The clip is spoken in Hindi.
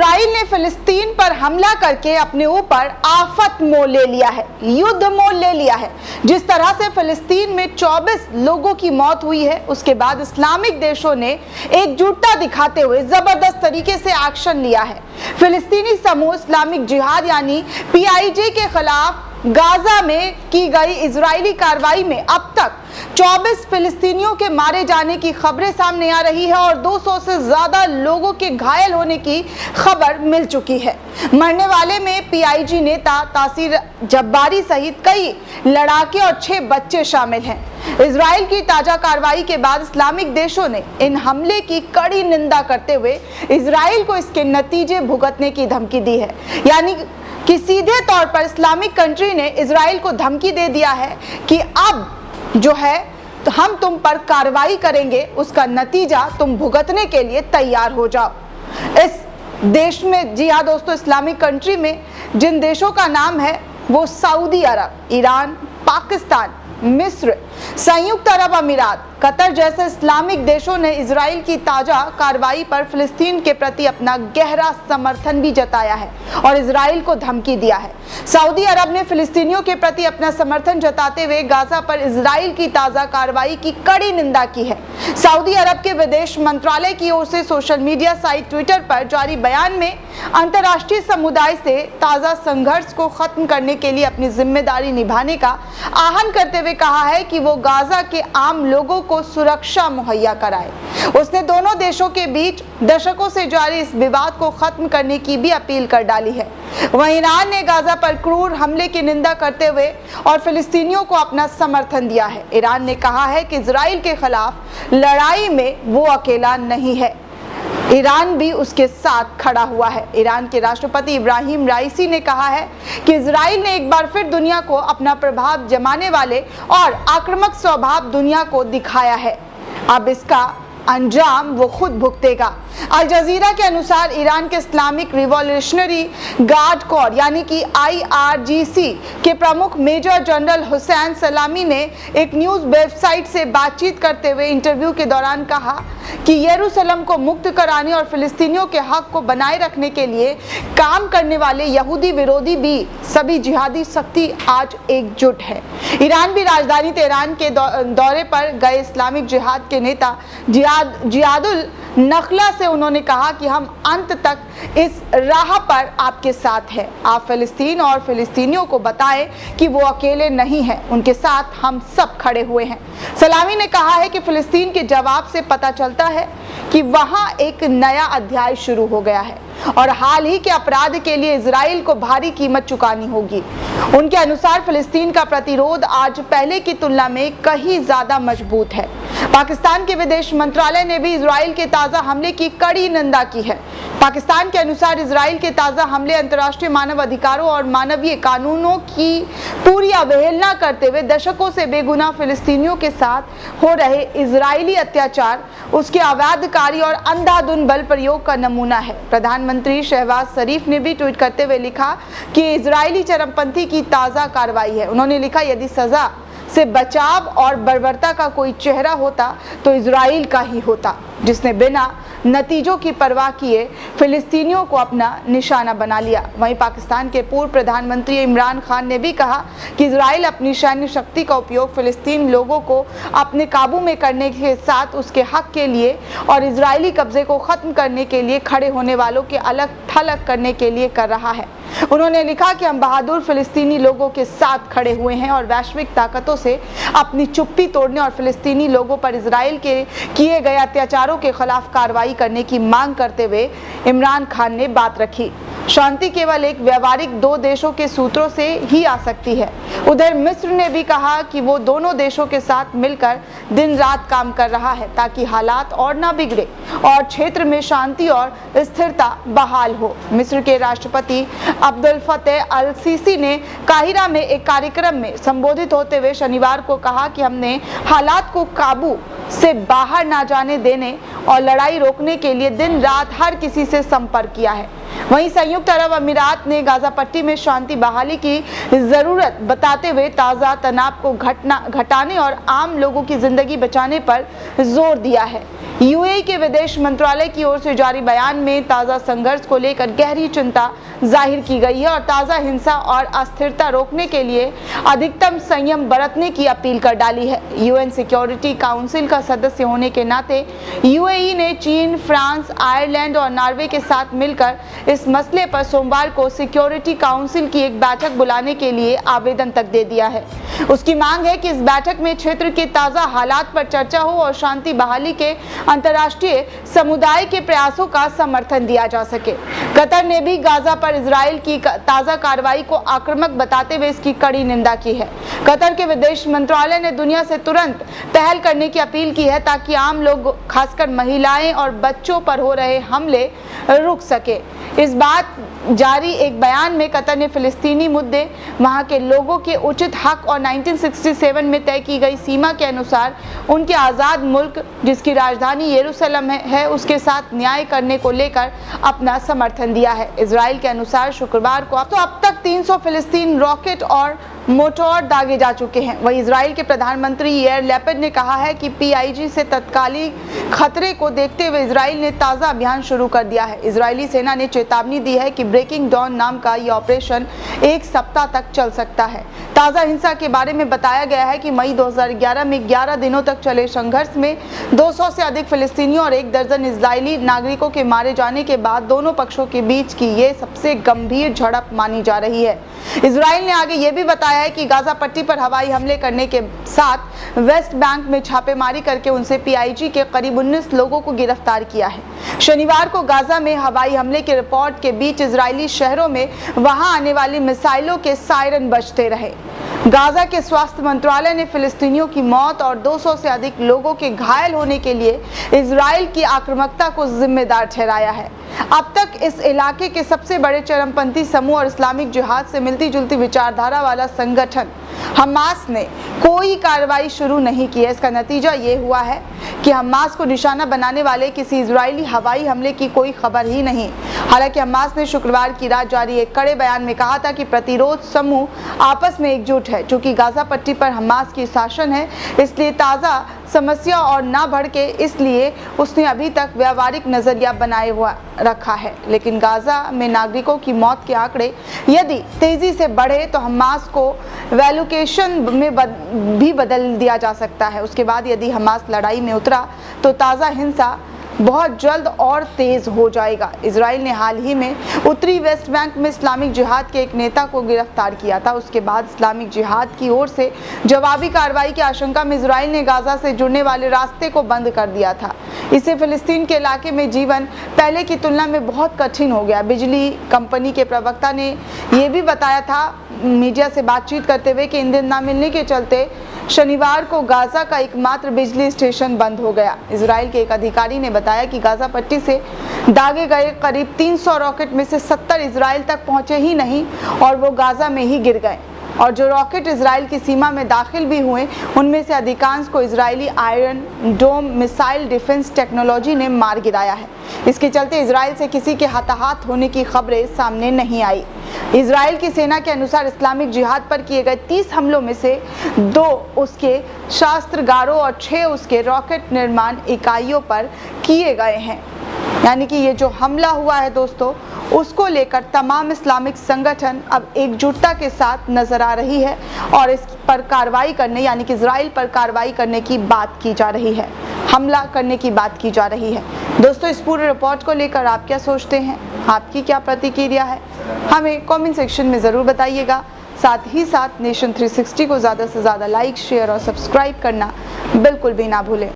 इजराइल ने फिलिस्तीन पर हमला करके अपने ऊपर आफत मोल ले लिया है, युद्ध मोल ले लिया है। जिस तरह से फिलिस्तीन में 24 लोगों की मौत हुई है, उसके बाद इस्लामिक देशों ने एकजुटता दिखाते हुए जबरदस्त तरीके से एक्शन लिया है। फिलिस्तीनी समूह इस्लामिक जिहाद यानी PIJ के खिलाफ गाजा में की गई इजरायली कार्रवाई में अब तक 24 फिलिस्तीनियों के मारे जाने की खबरें सामने आ रही है और 200 से ज्यादा लोगों के घायल होने की खबर मिल चुकी है। मरने वाले में PIG नेता तासीर जब्बारी सहित कई लड़ाके और 6 बच्चे शामिल हैं। इजराइल की ताजा कार्रवाई के बाद इस्लामिक देशों ने इन हमले की कड़ी निंदा करते हुए इजराइल को इसके नतीजे भुगतने की धमकी दी है। यानी कि सीधे तौर पर इस्लामिक कंट्री ने इजराइल को धमकी दे दिया है कि अब जो है तो हम तुम पर कार्रवाई करेंगे, उसका नतीजा तुम भुगतने के लिए तैयार हो जाओ। इस देश में, जी हाँ दोस्तों, इस्लामिक कंट्री में जिन देशों का नाम है वो सऊदी अरब, ईरान, पाकिस्तान, मिस्र, संयुक्त अरब अमीरात, कतर जैसे इस्लामिक देशों ने इजराइल की ताजा कार्रवाई पर फिलिस्तीन के प्रति अपना गहरा समर्थन भी जताया है और इजराइल को धमकी दिया है। सऊदी अरब ने फिलिस्तीनियों के प्रति अपना समर्थन जताते हुए गाजा पर इजराइल की ताजा कार्रवाई की कड़ी निंदा की है। सऊदी अरब के विदेश मंत्रालय की ओर से सोशल मीडिया साइट ट्विटर पर जारी बयान में अंतर्राष्ट्रीय समुदाय से ताजा संघर्ष को खत्म करने के लिए अपनी जिम्मेदारी निभाने का आह्वान करते हुए कहा है कि वो गाजा के आम लोगों को सुरक्षा मुहैया कराए। उसने दोनों देशों के बीच दशकों से जारी इस विवाद को खत्म करने की भी अपील कर डाली है। वहीं ईरान ने गाजा पर क्रूर हमले की निंदा करते हुए और फिलिस्तीनियों को अपना समर्थन दिया है। ईरान ने कहा है कि इजराइल के खिलाफ लड़ाई में वो अकेला नहीं है, ईरान भी उसके साथ खड़ा हुआ है। ईरान के राष्ट्रपति इब्राहिम राइसी ने कहा है कि इजराइल ने एक बार फिर दुनिया को अपना प्रभाव जमाने वाले और आक्रामक स्वभाव दुनिया को दिखाया है। अब इसका अंजाम वो खुद भुगतेगा। अल जजीरा के अनुसार ईरान के इस्लामिक रिवॉल्यूशनरी गार्ड कोर यानी कि IRGC के प्रमुख मेजर जनरल हुसैन सलामी ने एक न्यूज़ वेबसाइट से बातचीत करते हुए इंटरव्यू के दौरान कहा कि यरूशलेम को मुक्त कराने और फिलिस्तीनियों के हक को बनाए रखने के लिए काम करने वाले यहूदी विरोधी भी सभी जिहादी शक्ति आज एकजुट है। ईरान भी राजधानी तेहरान के दौरे पर गए इस्लामिक जिहाद के नेता जिहादुल नखला से उन्होंने कहा कि हम अंत तक इस राह पर आपके साथ हैं। आप फिलिस्तीन और फिलिस्तीनियों को बताएं कि वो अकेले नहीं हैं, उनके साथ हम सब खड़े हुए हैं। सलामी ने कहा है कि फिलिस्तीन के जवाब से पता चलता है कि वहां एक नया अध्याय शुरू हो गया है और हाल ही के अपराध के लिए इजराइल को भारी कीमत चुकानी होगी। उनके अनुसार फिलिस्तीन का प्रतिरोध आज पहले की तुलना में कहीं ज्यादा मजबूत है। पाकिस्तान के विदेश मंत्रालय ने भी इजराइल के ताजा हमले की कड़ी निंदा की है। पाकिस्तान के अनुसार इजराइल के ताजा हमले अंतर्राष्ट्रीय मानव अधिकारों और मानवीय कानूनों की पूरी अवहेलना करते हुए दशकों से बेगुनाह फिलिस्तीनियों के साथ हो रहे इजरायली अत्याचार, उसके अवैधकारी और अंधाधुंध बल प्रयोग का नमूना है। प्रधानमंत्री शहबाज शरीफ ने भी ट्वीट करते हुए लिखा कि इजरायली चरमपंथी की ताजा कार्रवाई है। उन्होंने लिखा, यदि सजा से बचाव और बर्बरता का कोई चेहरा होता तो इजराइल का ही होता, जिसने बिना नतीजों की परवाह किए फिलिस्तीनियों को अपना निशाना बना लिया। वहीं पाकिस्तान के पूर्व प्रधानमंत्री इमरान खान ने भी कहा कि इजराइल अपनी सैन्य शक्ति का उपयोग फिलिस्तीन लोगों को अपने काबू में करने के साथ उसके हक के लिए और इजरायली कब्जे को खत्म करने के लिए खड़े होने वालों के अलग थलग करने के लिए कर रहा है। उन्होंने लिखा कि हम बहादुर फिलिस्तीनी लोगों के साथ खड़े हुए हैं और वैश्विक ताकतों से अपनी चुप्पी तोड़ने और फिलिस्तीनी लोगों पर इजराइल के किए गए अत्याचारों के खिलाफ कार्रवाई करने की मांग करते हुए इमरान खान ने बात रखी। शांति केवल एक व्यवहारिक दो देशों के सूत्रों से ही आ सकती है। उधर मिस्र ने भी कहा कि वो दोनों देशों के साथ मिलकर दिन रात काम कर रहा है ताकि हालात और ना बिगड़े और क्षेत्र में शांति और स्थिरता बहाल हो। मिस्र के राष्ट्रपति अब्दुल फतेह अल सीसी ने काहिरा में एक कार्यक्रम में संबोधित होते हुए शनिवार को कहा कि हमने हालात को काबू से बाहर ना जाने देने और लड़ाई रोकने के लिए दिन रात हर किसी से संपर्क किया है। वहीं संयुक्त अरब अमीरात ने गाजा पट्टी में शांति बहाली की जरूरत बताते हुए ताज़ा तनाव को घटाने और आम लोगों की जिंदगी बचाने पर जोर दिया है। यूएई के विदेश मंत्रालय की ओर से जारी बयान में ताज़ा संघर्ष को लेकर गहरी चिंता जाहिर की गई है और ताज़ा हिंसा और अस्थिरता रोकने के लिए अधिकतम संयम बरतने की अपील कर डाली है। यूएन सिक्योरिटी काउंसिल का सदस्य होने के नाते यूएई ने चीन, फ्रांस, आयरलैंड और नॉर्वे के साथ मिलकर इस मसले पर सोमवार को सिक्योरिटी काउंसिल की एक बैठक बुलाने के लिए आवेदन तक दे दिया है। उसकी मांग है कि इस बैठक में क्षेत्र के ताज़ा हालात पर चर्चा हो और शांति बहाली के अंतर्राष्ट्रीय समुदाय के प्रयासों का समर्थन दिया जा सके। कतर ने भी गाजा पर इजराइल की ताज़ा कार्रवाई को आक्रामक बताते हुए इसकी कड़ी निंदा की है। कतर के विदेश मंत्रालय ने दुनिया से तुरंत पहल करने की अपील की है ताकि आम लोग, खासकर महिलाएं और बच्चों पर हो रहे हमले रुक सके। इस बात जारी एक बयान में कतर ने फिलिस्तीनी मुद्दे, वहां के लोगों के उचित हक और 1967 में तय की गई सीमा के अनुसार उनके आज़ाद मुल्क, जिसकी राजधानी यरूशलेम है, उसके साथ न्याय करने को लेकर अपना समर्थन दिया है। इजराइल के अनुसार शुक्रवार को अब तक 300 फिलिस्तीन रॉकेट और मोटोर दागे जा चुके हैं। वही इजराइल के प्रधानमंत्री यार लैपिड ने कहा है कि पीआईजी से तत्कालीन खतरे को देखते हुए इजराइल ने ताज़ा अभियान शुरू कर दिया है। इजरायली सेना ने चेतावनी दी है कि ब्रेकिंग डॉन नाम का यह ऑपरेशन 1 सप्ताह तक चल सकता है। ताज़ा हिंसा के बारे में बताया गया है कि मई 2011 में 11 दिनों तक चले संघर्ष में 200 से अधिक फिलिस्तीनियों और 1 दर्जन इजरायली नागरिकों के मारे जाने के बाद दोनों पक्षों के बीच की ये सबसे गंभीर झड़प मानी जा रही है। इजराइल ने आगे ये भी बताया है कि गाजा पट्टी पर हवाई हमले करने के साथ वेस्ट बैंक में छापेमारी करके उनसे पीआईजी के करीब 19 लोगों को गिरफ्तार किया है। शनिवार को गाजा में हवाई हमले के रिपोर्ट के बीच इजरायली शहरों में वहां आने वाली मिसाइलों के सायरन बजते रहे। गाजा के स्वास्थ्य मंत्रालय ने फिलिस्तीनियों की मौत और 200 से अधिक लोगों के घायल होने के लिए इजराइल की आक्रामकता को जिम्मेदार ठहराया है। अब तक इस इलाके के सबसे बड़े चरमपंथी समूह और इस्लामिक जिहाद से मिलती जुलती विचारधारा वाला संगठन हमास ने कोई कार्रवाई शुरू नहीं की है। इसका नतीजा ये हुआ है कि हमास को निशाना बनाने वाले किसी इजरायली हवाई हमले की कोई खबर ही नहीं। हालांकि हमास ने शुक्रवार की रात जारी एक कड़े बयान में कहा था कि प्रतिरोध समूह आपस में एकजुट है। चूंकि गाजा पट्टी पर हमास की शासन है, इसलिए ताज़ा समस्या और ना भड़के, इसलिए उसने अभी तक व्यावहारिक नजरिया बनाए हुआ रखा है। लेकिन गाजा में नागरिकों की मौत के आंकड़े यदि तेजी से बढ़े तो हमास को वैल्यूकेशन में भी बदल दिया जा सकता है। उसके बाद यदि हमास लड़ाई में उतरा तो ताज़ा हिंसा बहुत जल्द और तेज हो जाएगा। इजराइल ने हाल ही में उत्तरी वेस्ट बैंक में इस्लामिक जिहाद के एक नेता को गिरफ्तार किया था। उसके बाद इस्लामिक जिहाद की ओर से जवाबी कार्रवाई की आशंका में इजराइल ने गाजा से जुड़ने वाले रास्ते को बंद कर दिया था। इससे फिलिस्तीन के इलाके में जीवन पहले की तुलना में बहुत कठिन हो गया। बिजली कंपनी के प्रवक्ता ने यह भी बताया था मीडिया से बातचीत करते हुए कि ईंधन न मिलने के चलते शनिवार को गाजा का एकमात्र बिजली स्टेशन बंद हो गया। इजराइल के एक अधिकारी ने बताया कि गाजा पट्टी से दागे गए करीब 300 रॉकेट में से 70 इजराइल तक पहुंचे ही नहीं और वो गाजा में ही गिर गए, और जो रॉकेट इजराइल की सीमा में दाखिल भी हुए उनमें से अधिकांश को Israeli iron dome missile defence technology ने मार गिराया है। इसके चलते इजराइल से किसी के हताहत होने की खबरें सामने नहीं आई। इजराइल की सेना के अनुसार इस्लामिक जिहाद पर किए गए 30 हमलों में से 2 उसके शस्त्रागारों और 6 उसके रॉकेट निर्माण इकाइयों पर किए गए हैं। यानी कि ये जो हमला हुआ है दोस्तों, उसको लेकर तमाम इस्लामिक संगठन अब एकजुटता के साथ नजर आ रही है और इस पर कार्रवाई करने, यानी कि इजराइल पर कार्रवाई करने की बात की जा रही है, हमला करने की बात की जा रही है। दोस्तों, इस पूरे रिपोर्ट को लेकर आप क्या सोचते हैं, आपकी क्या प्रतिक्रिया है, हमें कमेंट सेक्शन में ज़रूर बताइएगा। साथ ही साथ नेशन 360 को ज़्यादा से ज़्यादा लाइक, शेयर और सब्सक्राइब करना बिल्कुल भी ना भूलें।